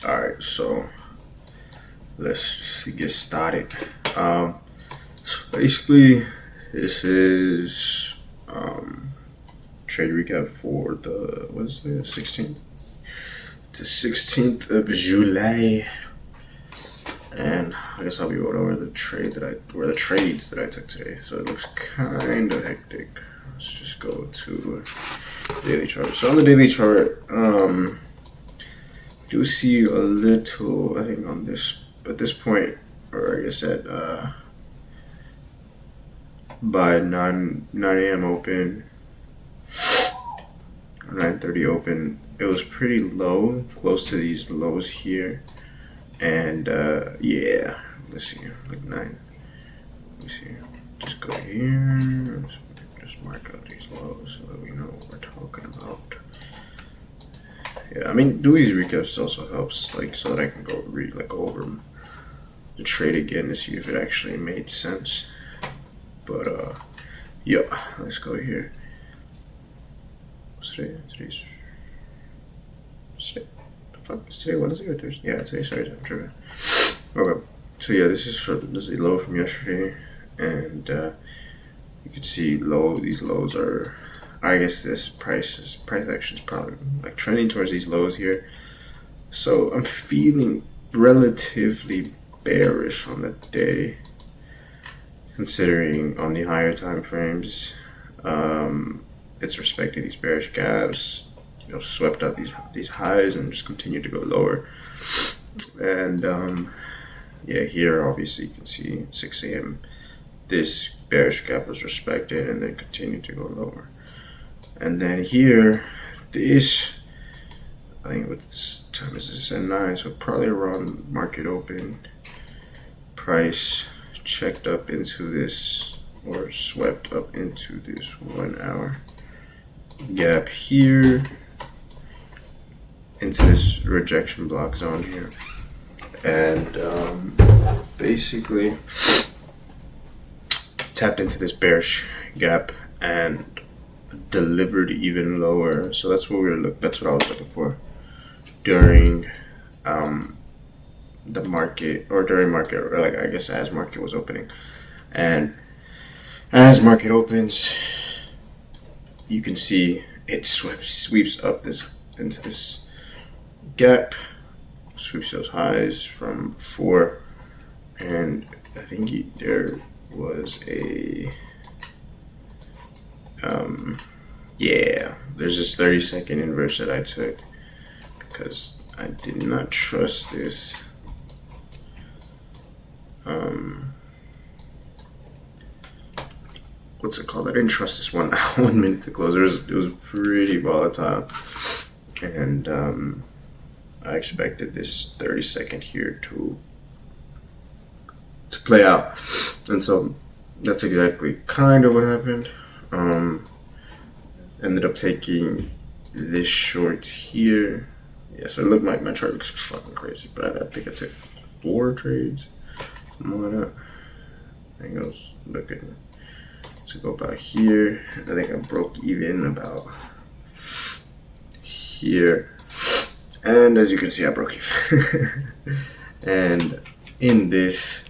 Alright, so let's get started. So basically, this is trade recap for the what's it, 16th to 16th of July, and I guess I'll be going over the trades that I took today. So it looks kind of hectic. Let's just go to daily chart. So on the daily chart, do see a little, I think on this, at this point, or I guess at by 9 a.m. open, 9:30 open, it was pretty low, close to these lows here, and yeah, let's see, like 9. Let me see, just go here, just mark out these lows so that we know what we're talking about. Yeah, I mean, doing these recaps also helps, like, so that I can go go over the trade again to see if it actually made sense. But yeah, let's go here. What's today? Today's the fuck is today? Wednesday or Thursday? Yeah, today. Sorry, I'm tripping. Okay, so yeah, this is a low from yesterday, and you can see these lows are. I guess this price action is probably like trending towards these lows here. So I'm feeling relatively bearish on the day, considering on the higher time frames, it's respecting these bearish gaps, swept out these highs and just continued to go lower. And yeah, here obviously you can see 6 a.m. this bearish gap was respected and then continued to go lower. And then here, this, I think what time is this, at 9, so probably around market open, price checked up into this, or swept up into this 1 hour gap here, into this rejection block zone here. And basically tapped into this bearish gap and delivered even lower. So that's what that's what I was looking for during the market, or during market, or like I guess as market was opening. And as market opens, you can see it sweeps up into this gap, sweeps those highs from before, and I think there was a yeah, there's this 30-second inverse that I took because I did not trust this. What's it called? I didn't trust this 1 minute to close. It was pretty volatile, and I expected this 30-second here to play out, and so that's exactly kind of what happened. Ended up taking this short here. Yeah, so it looked like my chart looks fucking crazy, but I think I took 4 trades, something like that. I think I was looking to go about here. I think I broke even about here, and as you can see, I broke even. And in this,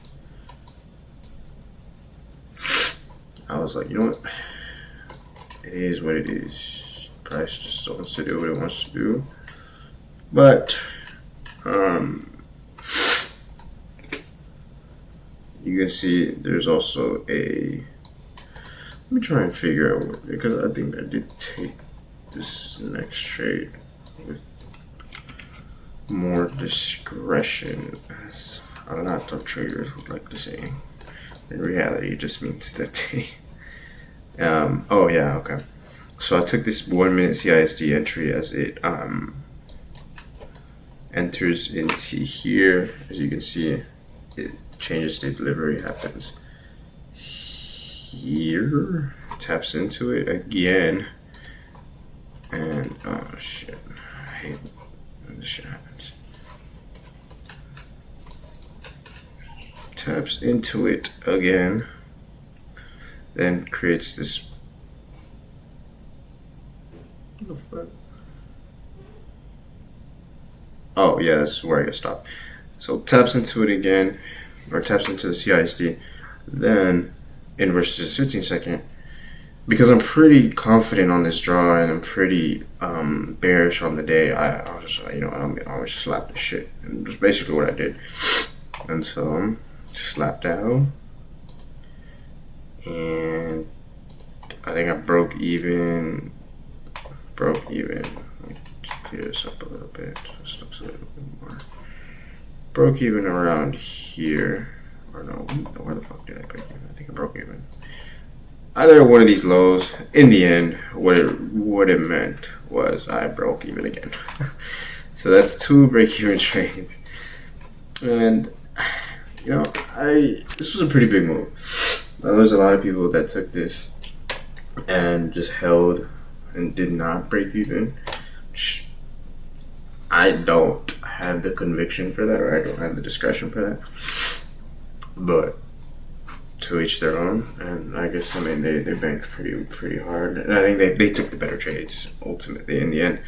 I was like, you know what? It is what it is. Price just wants to do what it wants to do. But you can see there's also a. Let me try and figure out what, because I think I did take this next trade with more discretion, as a lot of traders would like to say. In reality, it just means that they. Oh yeah, okay. So I took this 1 minute CISD entry as it enters into here. As you can see, it changes state delivery happens here, taps into it again, and oh shit, I hate when this shit happens. Taps into it again, then creates this. What the fuck? Oh yeah, that's where I get stopped. So taps into it again, or taps into the CISD, then inverses 15 second. Because I'm pretty confident on this draw and I'm pretty bearish on the day, I was just like, you know, I'll just slap this shit. And that's basically what I did. And so slapped down, and I think I broke even. Let me just clear this up a little bit. This looks a little bit more. Broke even around here. Or no, where the fuck did I break even? I think I broke even. Either one of these lows. In the end, what it meant was I broke even again. So that's 2 break-even trades. And you know, this was a pretty big move. There was a lot of people that took this and just held and did not break even. I don't have the conviction for that, or I don't have the discretion for that. But to each their own, and I guess they banked pretty hard, and I think they took the better trades ultimately in the end.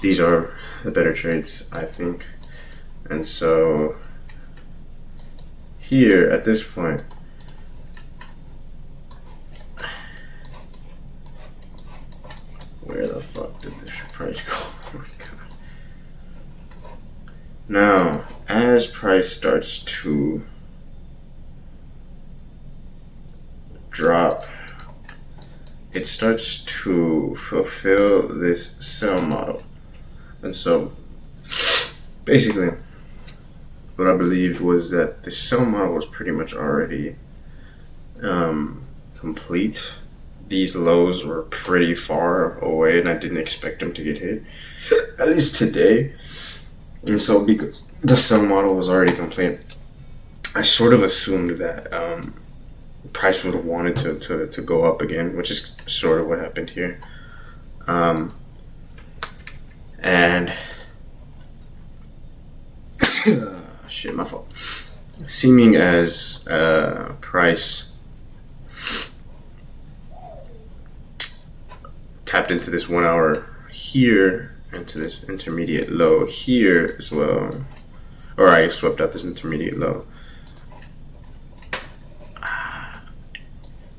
These are the better trades, I think, and so here at this point, where the fuck did this price go? Oh my god! Now, as price starts to drop, it starts to fulfill this sell model. And so basically what I believed was that the sell model was pretty much already complete. These lows were pretty far away and I didn't expect them to get hit, at least today. And so because the sell model was already complete, I sort of assumed that price would have wanted to go up again, which is sort of what happened here. And shit, my fault. Seeming as price tapped into this 1 hour here, into this intermediate low here as well, or I swept out this intermediate low.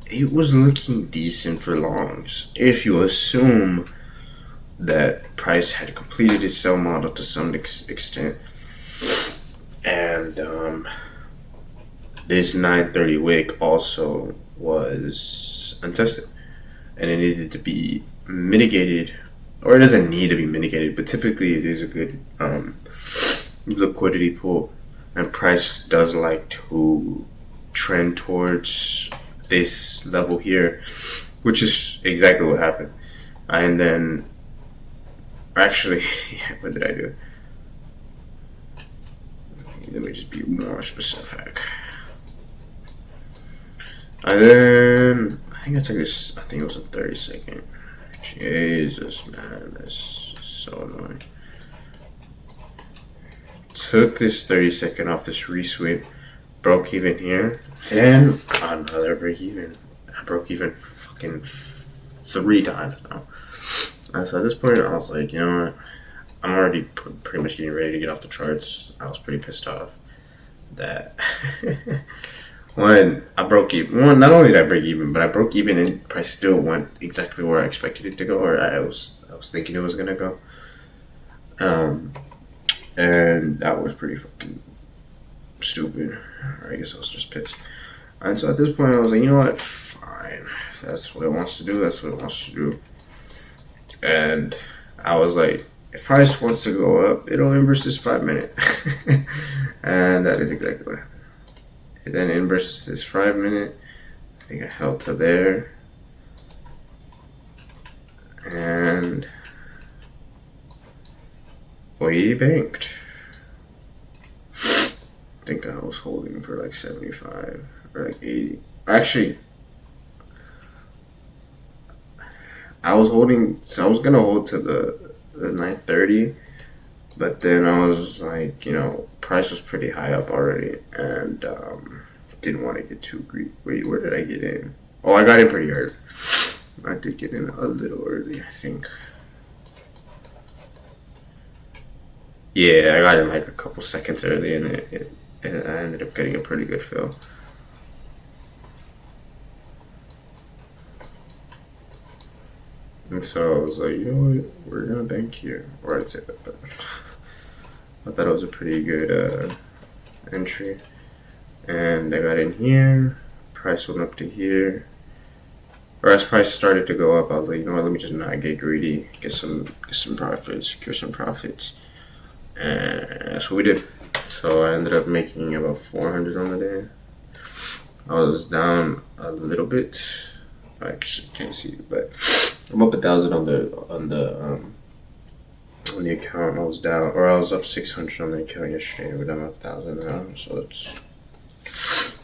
It was looking decent for longs if you assume that price had completed its sell model to some extent, and this 930 wick also was untested, and it needed to be mitigated, or it doesn't need to be mitigated, but typically it is a good liquidity pool, and price does like to trend towards this level here, which is exactly what happened. And then actually, what did I do? Let me just be more specific. And then I think I took this, I think it was a 30 second. Jesus, man, that's so annoying. Took this 30 second off this resweep, broke even here, then another break even. I broke even fucking 3 times now. And so at this point, I was like, you know what? I'm already pretty much getting ready to get off the charts. I was pretty pissed off that when I broke even. Not only did I break even, but I broke even and price still went exactly where I expected it to go, or I was thinking it was gonna go. And that was pretty fucking stupid. Or I guess I was just pissed. And so at this point, I was like, you know what? Fine. If that's what it wants to do, that's what it wants to do. And I was like, if price wants to go up, it'll inverse this 5 minute. And that is exactly what happened. It then inverses this 5 minute. I think I held to there. And we banked. I think I was holding for like 75 or like 80. Actually, I was holding, so I was gonna hold to the 930, but then I was like, you know, price was pretty high up already, and didn't want to get too greedy. Wait, where did I get in? Oh, I got in pretty early. I did get in a little early, I think. Yeah, I got in like a couple seconds early, and I ended up getting a pretty good fill. And so I was like, you know what, we're gonna bank here. Or I'd say that, but I thought it was a pretty good entry. And I got in here, price went up to here. Or as price started to go up, I was like, you know what, let me just not get greedy, get some profits, secure some profits. And that's what we did. So I ended up making about 400 on the day. I was down a little bit. I actually can't see it, but I'm up 1,000 on the account. I was up 600 on the account yesterday. We're down 1,000 now, so it's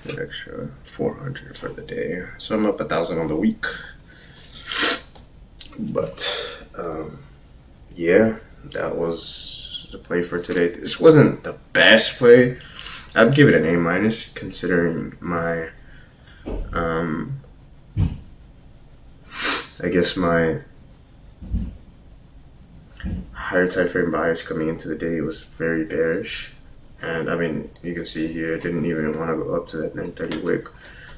an extra 400 for the day. So I'm up 1,000 on the week. But yeah, that was the play for today. This wasn't the best play. I'd give it an A- considering my I guess my higher time frame bias coming into the day was very bearish. And I mean, you can see here, it didn't even want to go up to that 930 wick.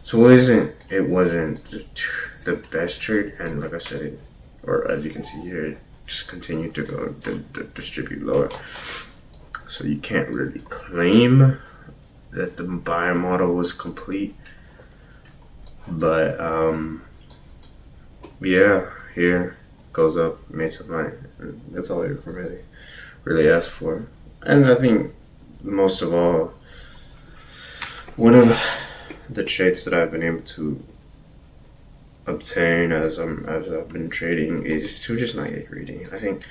So it wasn't the best trade. And like I said, or as you can see here, it just continued to go to distribute lower. So you can't really claim that the buyer model was complete. But yeah, here goes up, made some money. That's all you can really ask for. And I think most of all, one of the traits that I've been able to obtain as I've been trading is to just not get greedy. I think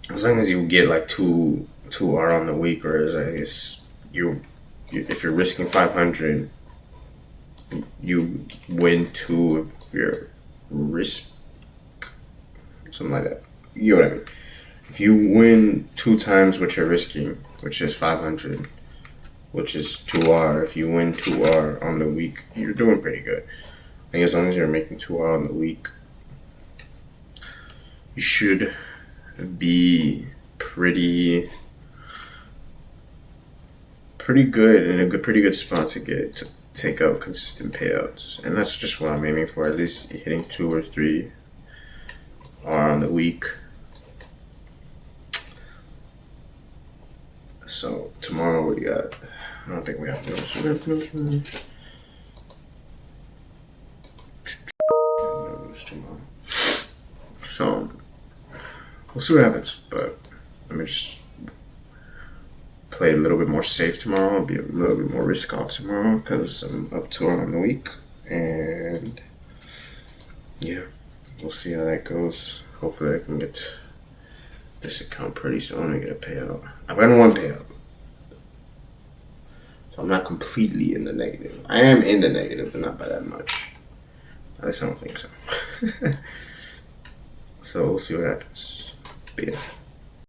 as long as you get like two R on the week, or as I guess you if you're risking 500, you win 2 of your risk, something like that. You know what I mean? If you win 2 times what you're risking, which is 500, which is 2R, if you win 2R on the week, you're doing pretty good. I think as long as you're making 2R on the week, you should be pretty good in a pretty good spot to take out consistent payouts. And that's just what I'm aiming for, at least hitting 2 or 3 R on the week. So tomorrow we got, I don't think we have news tomorrow. So we'll see what happens, but let me just play a little bit more safe tomorrow. I'll be a little bit more risk off tomorrow because I'm up 2 on the week. And yeah, we'll see how that goes. Hopefully I can get this account pretty soon and get a payout. I've got 1 payout. So I'm not completely in the negative. I am in the negative, but not by that much. At least I don't think so. So we'll see what happens. But yeah.